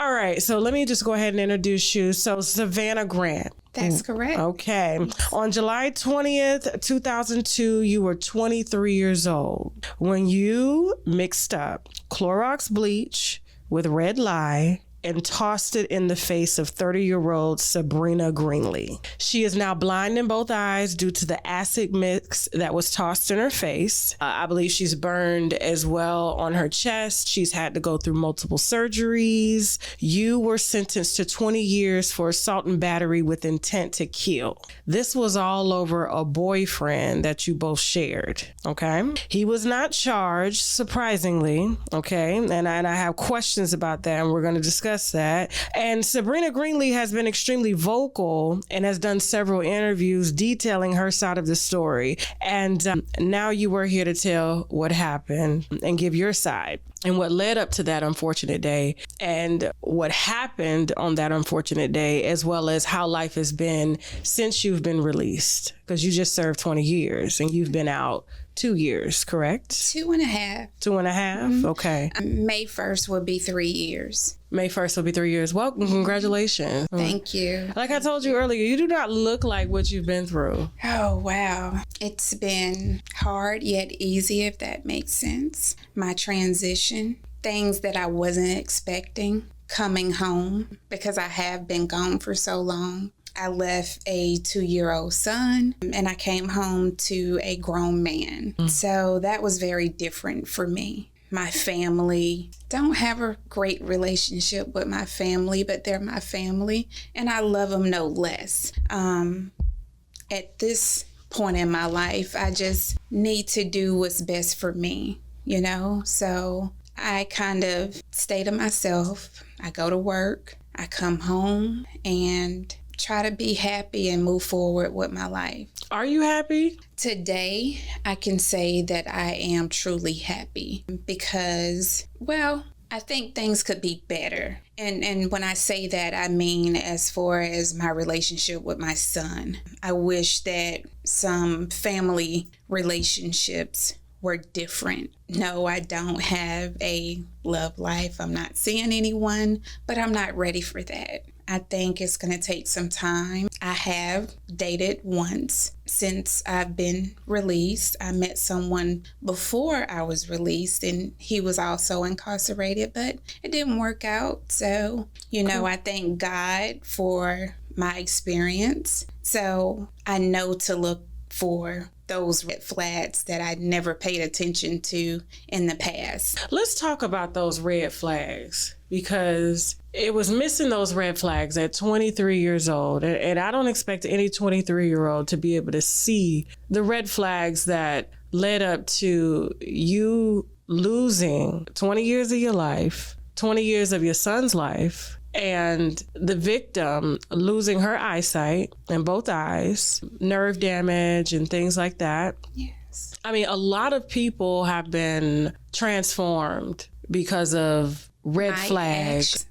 All right. So let me just go ahead and introduce you. So Savannah Grant. That's correct. Okay. On July 20th, 2002, you were 23 years old when you mixed up Clorox bleach with red lye and tossed it in the face of 30-year-old Sabrina Greenlee. She is now blind in both eyes due to the acid mix that was tossed in her face. I believe she's burned as well on her chest. She's had to go through multiple surgeries. You were sentenced to 20 years for assault and battery with intent to kill. This was all over a boyfriend that you both shared, okay? He was not charged, surprisingly, okay? And I have questions about that, and we're going to discuss that. And Sabrina Greenlee has been extremely vocal and has done several interviews detailing her side of the story. And now you are here to tell what happened and give your side and what led up to that unfortunate day and what happened on that unfortunate day, as well as how life has been since you've been released, because you just served 20 years and you've been out 2 years, correct? 2.5. 2.5? Okay. May 1st will be 3 years. May 1st will be 3 years. Well, congratulations. Thank you. Like I told you earlier, you do not look like what you've been through. Oh, wow. It's been hard yet easy, if that makes sense. My transition, things that I wasn't expecting, coming home because I have been gone for so long. I left a 2-year-old son and I came home to a grown man. So that was very different for me. My family, don't have a great relationship with my family, but they're my family and I love them no less. At this point in my life, I just need to do what's best for me, you know? So I kind of stay to myself. I go to work, I come home and try to be happy and move forward with my life. Are you happy? Today, I can say that I am truly happy because, well, I think things could be better. And when I say that, I mean as far as my relationship with my son. I wish that some family relationships were different. No, I don't have a love life. I'm not seeing anyone, but I'm not ready for that. I think it's going to take some time. I have dated once since I've been released. I met someone before I was released and he was also incarcerated, but it didn't work out. So, you know, I thank God for my experience. So I know to look for those red flags that I never paid attention to in the past. Let's talk about those red flags, because it was missing those red flags at 23 years old. And I don't expect any 23-year-old to be able to see the red flags that led up to you losing 20 years of your life, 20 years of your son's life, and the victim losing her eyesight in both eyes, nerve damage and things like that. Yes. I mean, a lot of people have been transformed because of red flags.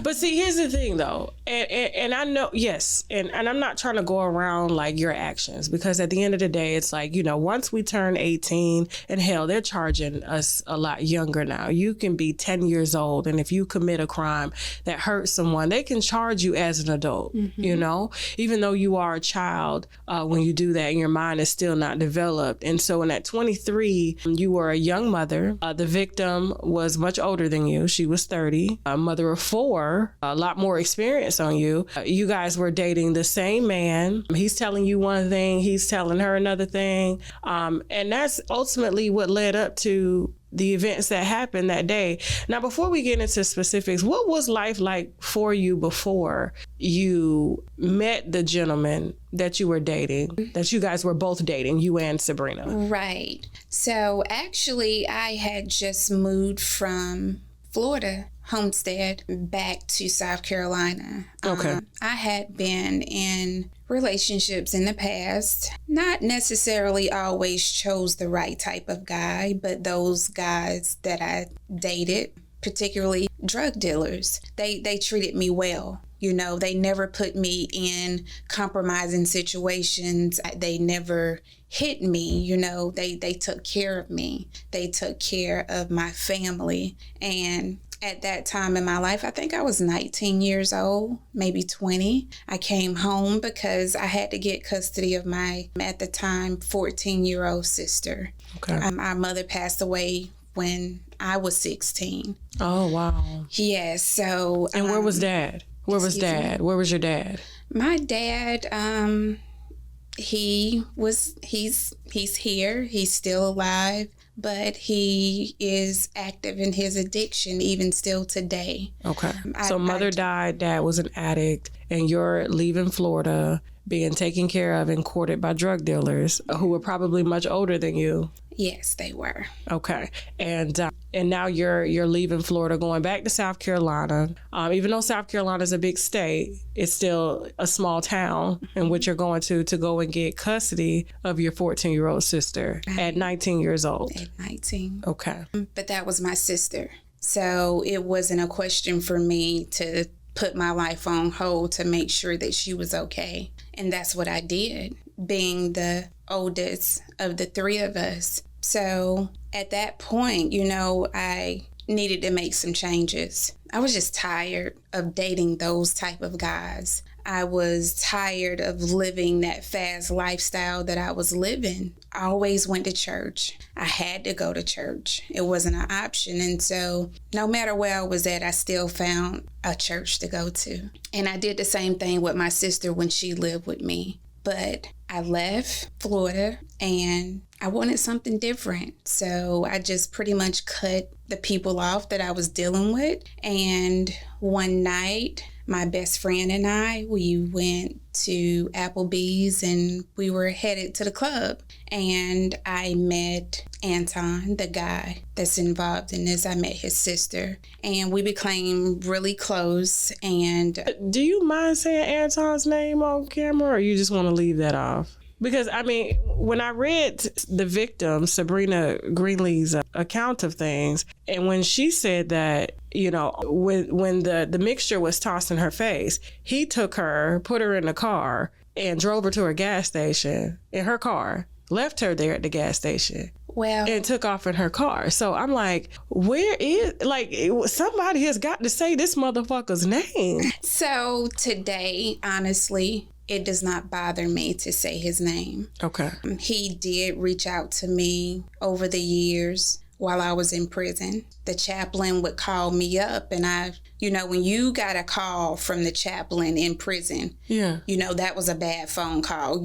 But see, here's the thing though, and I know, yes, and I'm not trying to go around like your actions, because at the end of the day, it's like, you know, once we turn 18, and hell, they're charging us a lot younger now. You can be 10 years old, and if you commit a crime that hurts someone, they can charge you as an adult, you know, even though you are a child when you do that, and your mind is still not developed. And so, at 23, you were a young mother. The victim was much older than you. She was 30, a mother of 4, a lot more experience on you. You guys were dating the same man. He's telling you one thing, he's telling her another thing. And that's ultimately what led up to the events that happened that day. Now, before we get into specifics, what was life like for you before you met the gentleman that you were dating, that you guys were both dating, you and Sabrina? Right. So actually, I had just moved from Florida, Homestead, back to South Carolina. Okay. I had been in relationships in the past, not necessarily always chose the right type of guy, but those guys that I dated, particularly drug dealers, they treated me well. You know, they never put me in compromising situations. They never hit me. You know, they took care of me. They took care of my family. And at that time in my life, I think I was 19 years old, maybe 20. I came home because I had to get custody of my, at the time, 14-year-old sister. Okay. Our mother passed away when I was 16. Oh, wow. Yes, so... And where was Dad? Where was Dad? Where was your dad? My dad, he's here. He's still alive, but he is active in his addiction even still today. Okay. So mother died, dad was an addict, and you're leaving Florida, being taken care of and courted by drug dealers who were probably much older than you. Yes, they were. Okay. And now you're leaving Florida, going back to South Carolina. Even though South Carolina is a big state, it's still a small town in which you're going to go and get custody of your 14-year-old sister at 19 years old. At 19. Okay. But that was my sister. So it wasn't a question for me to put my life on hold to make sure that she was okay. And that's what I did, being the oldest of the three of us. So at that point, I needed to make some changes. I was just tired of dating those type of guys. I was tired of living that fast lifestyle that I was living. I always went to church. I had to go to church. It wasn't an option. And so no matter where I was at, I still found a church to go to. And I did the same thing with my sister when she lived with me. But I left Florida and I wanted something different. So I just pretty much cut the people off that I was dealing with. And one night, my best friend and I, we went to Applebee's and we were headed to the club. And I met Anton, the guy that's involved in this. I met his sister and we became really close. And do you mind saying Anton's name on camera, or you just want to leave that off? Because, I mean, when I read the victim, Sabrina Greenlee's account of things, and when she said that, when the mixture was tossed in her face, he took her, put her in the car, and drove her to a gas station in her car, left her there at the gas station. Well, and took off in her car. So I'm like, somebody has got to say this motherfucker's name. So today, honestly, it does not bother me to say his name. Okay. He did reach out to me over the years while I was in prison. The chaplain would call me up and when you got a call from the chaplain in prison, that was a bad phone call.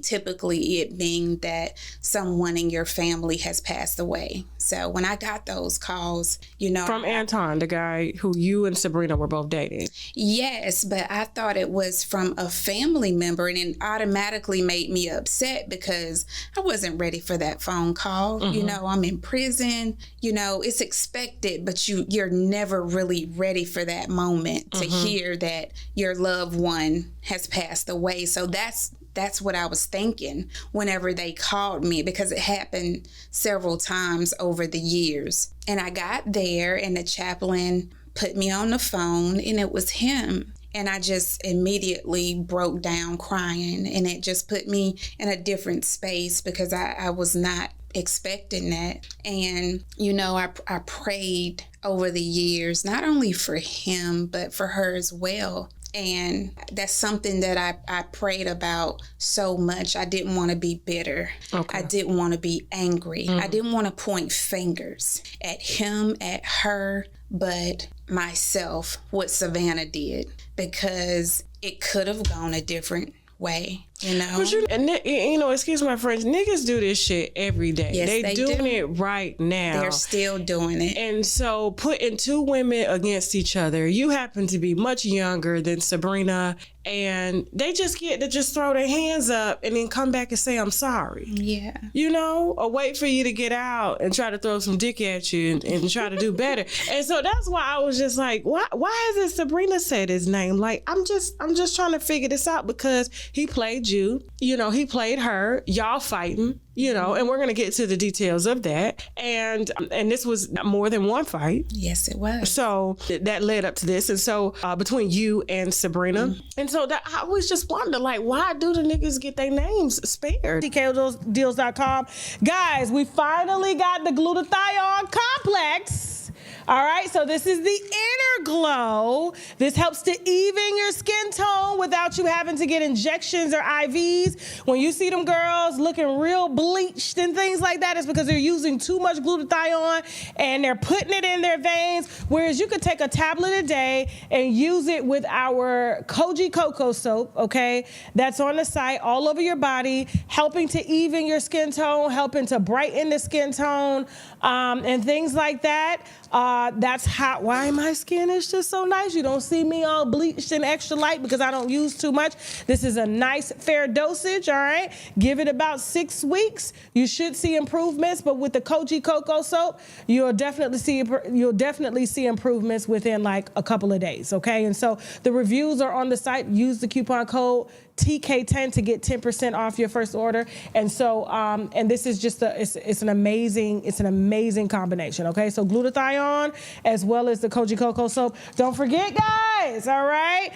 Typically it being that someone in your family has passed away. So when I got those calls, From Anton, the guy who you and Sabrina were both dating. Yes, but I thought it was from a family member, and it automatically made me upset because I wasn't ready for that phone call. Mm-hmm. I'm in prison, it's expected, but you're never really ready for that moment to hear that your loved one has passed away. So that's what I was thinking whenever they called me, because it happened several times over the years. And I got there and the chaplain put me on the phone and it was him. And I just immediately broke down crying, and it just put me in a different space because I was not expecting that. And I prayed over the years, not only for him but for her as well. And that's something that I prayed about so much. I didn't want to be bitter. Okay. I didn't want to be angry. I didn't want to point fingers at him, at her, but myself, what Savannah did, because it could have gone a different way. But excuse my French, niggas do this shit every day. Yes, they doing do. It right now. They're still doing it. And so putting two women against each other, you happen to be much younger than Sabrina, and they just get to just throw their hands up and then come back and say, I'm sorry. Yeah. Or wait for you to get out and try to throw some dick at you and try to do better. And so that's why I was just like, why is it Sabrina said his name? Like, I'm just trying to figure this out, because he played you, he played her, y'all fighting, and we're going to get to the details of that. And this was more than one fight. Yes, it was. So that led up to this. And so between you and Sabrina. And so that I always just wonder, like, why do the niggas get their names spared? TKOdeals.com. Guys, we finally got the glutathione complex All right, so this is the inner glow. This helps to even your skin tone without you having to get injections or IVs. When you see them girls looking real bleached and things like that, it's because they're using too much glutathione and they're putting it in their veins. Whereas you could take a tablet a day and use it with our Koji Cocoa soap, okay? That's on the site all over your body, helping to even your skin tone, helping to brighten the skin tone, and things like that. That's why my skin is just so nice. You don't see me all bleached and extra light because I don't use too much. This is a nice fair dosage, all right? Give it about 6 weeks. You should see improvements, but with the Koji Cocoa soap, you'll definitely see improvements within like a couple of days, okay? And so the reviews are on the site. Use the coupon code TK10 to get 10% off your first order. And so, and this is just it's an amazing combination. Okay, so glutathione as well as the Koji Cocoa soap. Don't forget, guys. All right,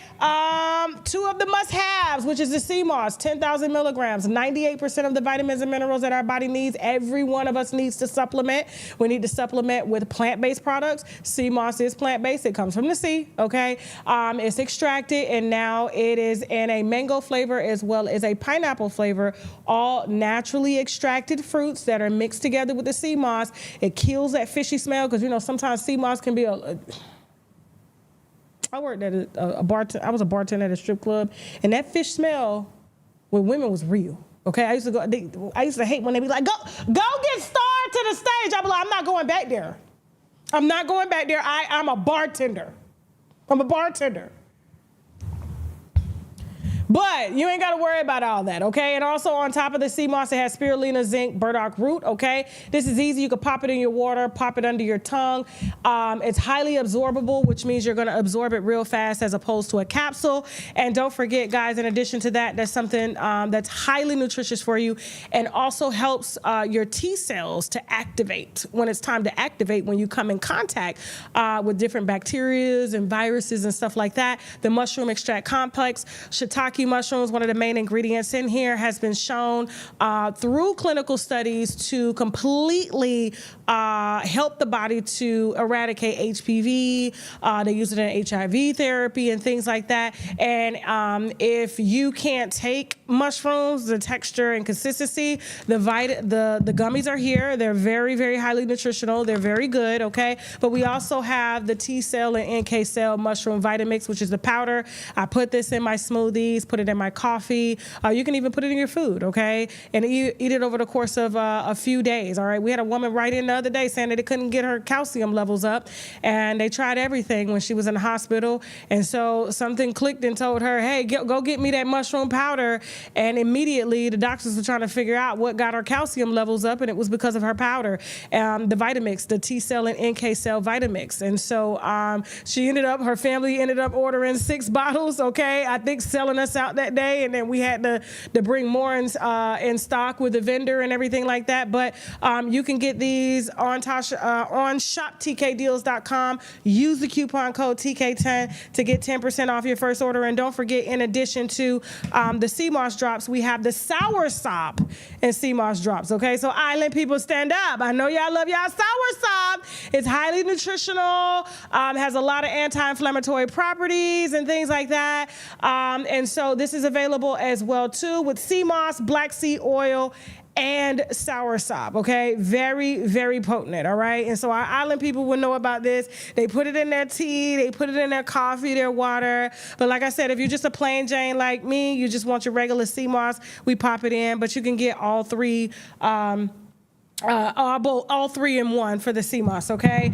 2 of the must-haves, which is the sea moss, 10,000 milligrams, 98% of the vitamins and minerals that our body needs. Every one of us needs to supplement. We need to supplement with plant-based products. Sea moss is plant-based. It comes from the sea. Okay, it's extracted and now it is in a mango flavor as well as a pineapple flavor, all naturally extracted fruits that are mixed together with the sea moss. It kills that fishy smell because, you know, sometimes sea moss can be I worked at I was a bartender at a strip club, and that fish smell with women was real. Okay, I used to hate when they be like, go get Star to the stage. I'd be like, I'm not going back there. I'm not going back there. I'm a bartender. I'm a bartender. But you ain't got to worry about all that, okay? And also on top of the sea moss, it has spirulina, zinc, burdock root, okay? This is easy. You can pop it in your water, pop it under your tongue. It's highly absorbable, which means you're going to absorb it real fast as opposed to a capsule. And don't forget, guys, in addition to that, that's something that's highly nutritious for you and also helps your T cells to activate when it's time to activate when you come in contact with different bacteria and viruses and stuff like that. The mushroom extract complex, shiitake mushrooms, one of the main ingredients in here, has been shown through clinical studies to completely help the body to eradicate HPV. They use it in HIV therapy and things like that. And if you can't take mushrooms, the texture and consistency, the gummies are here. They're very, very highly nutritional. They're very good, okay? But we also have the T cell and NK cell mushroom Vitamix, which is the powder. I put this in my smoothies, put it in my coffee. You can even put it in your food, okay? And eat it over the course of a few days, all right? We had a woman write in the other day saying that they couldn't get her calcium levels up, and they tried everything when she was in the hospital. And so something clicked and told her, hey, go get me that mushroom powder. And immediately the doctors were trying to figure out what got her calcium levels up, and it was because of her powder, the Vitamix, the T cell and NK cell Vitamix. And so her family ended up ordering 6 bottles, okay? I think selling us out that day, and then we had to bring more in stock with the vendor and everything like that. But you can get these on shoptkdeals.com. Use the coupon code TK10 to get 10% off your first order. And don't forget, in addition to the sea moss drops, we have the sour sop and sea moss drops, okay? So island people, stand up. I know y'all love y'all sour sop. It's highly nutritional, has a lot of anti-inflammatory properties and things like that. And so this is available as well too with sea moss, black seed oil, and sour sop, okay? Very, very potent, all right? And so our island people will know about this. They put it in their tea, they put it in their coffee, their water. But like I said, if you're just a plain Jane like me, you just want your regular sea moss, we pop it in. But you can get all three in one for the sea moss, okay?